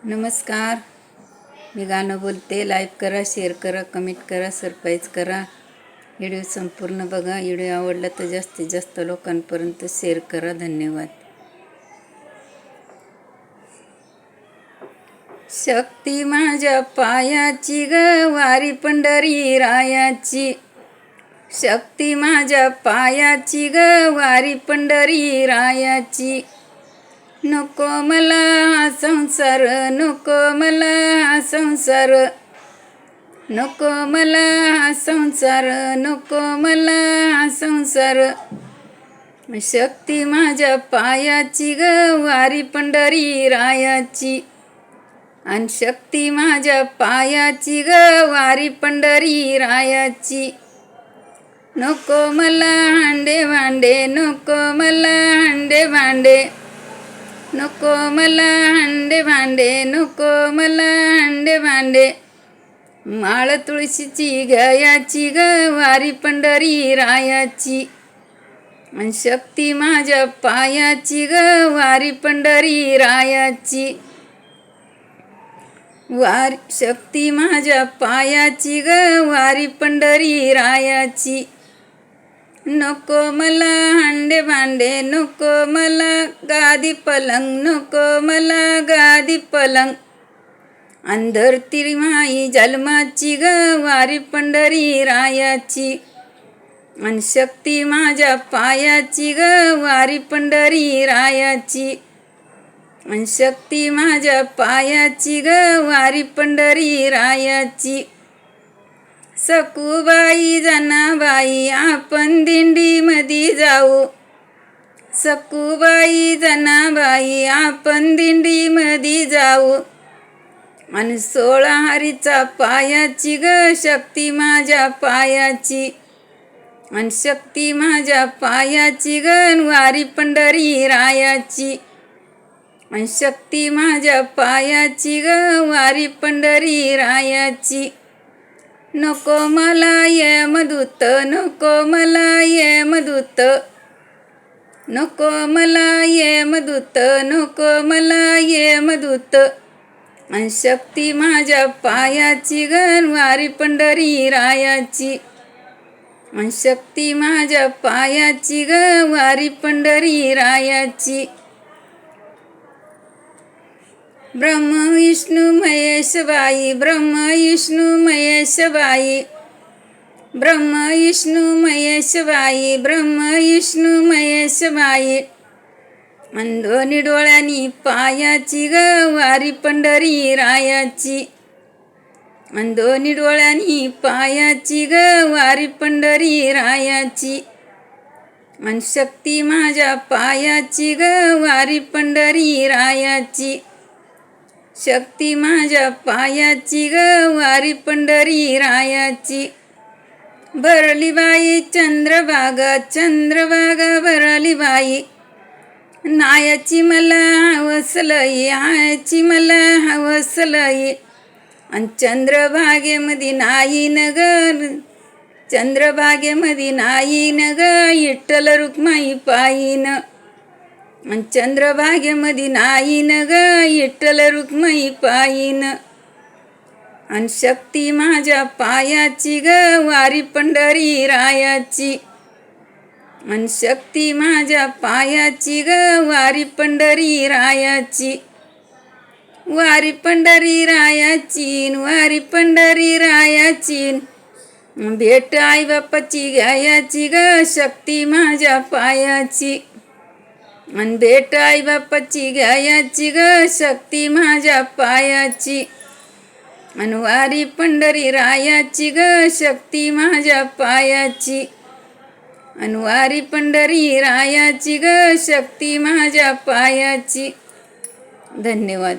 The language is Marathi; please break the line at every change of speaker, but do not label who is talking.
नमस्कार. मी गाणं बोलते. लाईक करा, शेअर करा, कमेंट करा, सरप्राईज करा. व्हिडिओ संपूर्ण बघा. व्हिडिओ आवडला तर जास्तीत जास्त लोकांपर्यंत शेअर करा. धन्यवाद. शक्ती माझ्या पायाची ग, वारी पंढरी रायाची. शक्ती माझ्या पायाची ग, वारी पंढरी रायाची. नको मला हा संसार, नको मला हा संसार, नको मला हा संसार, नको मला हा संसार. शक्ती माझ्या पायाची ग, वारी पंढरी रायाची. आणि शक्ती माझ्या पायाची ग, वारी पंढरी रायाची. नको मला हांडे भांडे, नको मला हांडे भांडे, नको मला हांडे भांडे, नको मला हांडे भांडे. माळ तुळशीची गयाची ग, वारी पंढरी रायाची. आणि शक्ती माझ्या पायाची ग, वारी पंढरी रायाची. शक्ती माझ्या पायाची ग, वारी पंढरी रायाची. नको मला हांडे भांडे, नको मला गादी पलंग, नको मला गादी पलंग. अंधरती माई जन्माची ग, वारी पंढरी रायाची. आणि शक्ती माझ्या पायाची ग, वारी पंढरी रायाची. आणि शक्ती माझ्या पायाची ग, वारी पंढरी रायाची. सखूबाई जनाबाई आपण दिंडीमध्ये जाऊ, सखूबाई जनाबाई आपण दिंडीमध्ये जाऊ. आणि 16 हरीचा पायाची ग, शक्ती माझ्या पायाची. आणि शक्ती माझ्या पायाची ग, वारी पंढरी रायाची. आणि शक्ती माझ्या पायाची ग, वारी पंढरी रायाची. नको मला यमदूत, नको मला यमदूत, नको मला यमदूत, नको मला यमदूत. आणि शक्ती माझ्या पायाची ग, वारी पंढरी रायाची. आणि शक्ती माझ्या पायाची ग, वारी पंढरी रायाची. ब्रह्म विष्णू महेश बाई, ब्रह्म विष्णू महेश बाई, ब्रह्म विष्णू महेश बाई, ब्रह्म विष्णू महेश बाई. आणि दोन्ही डोळ्यांनी पायाची ग, वारी पंढरी रायाची. आणि दोन्ही डोळ्यांनी पायाची ग, वारी पंढरी रायाची. आणि शक्ती माझ्या पायाची ग, वारी पंढरी रायाची. शक्ती माझ्या पायाची ग, वारी पंढरी रायाची. भरली बाई चंद्रभागा, चंद्रभागा भरली बाई. नायाची मला हवस लई, आयाची मला हवस लई. आणि चंद्रभागेमध्ये नाही न ग, चंद्रभागेमध्ये नाही न ग, विठ्ठल रुक्माई पायीन. आणि चंद्रभागेमध्ये नाही न ग, विठ्ठल रुक्माई पायीन. आणि शक्ती माझ्या पायाची ग, वारी पंढरी रायाची. आणि शक्ती माझ्या पायाची ग, वारी पंढरी रायाची. वारी पंढरी रायाची, वारी पंढरी रायाची. भेट आई बापाची घ्यायाची ग, शक्ती माझ्या पायाची. आणि भेट आई बापाची घ्यायाची ग, शक्ती माझ्या पायाची. आणि वारी पंढरी रायाची ग, शक्ती माझ्या पायाची. आणि वारी पंढरी रायाची ग, शक्ती माझ्या पायाची. धन्यवाद.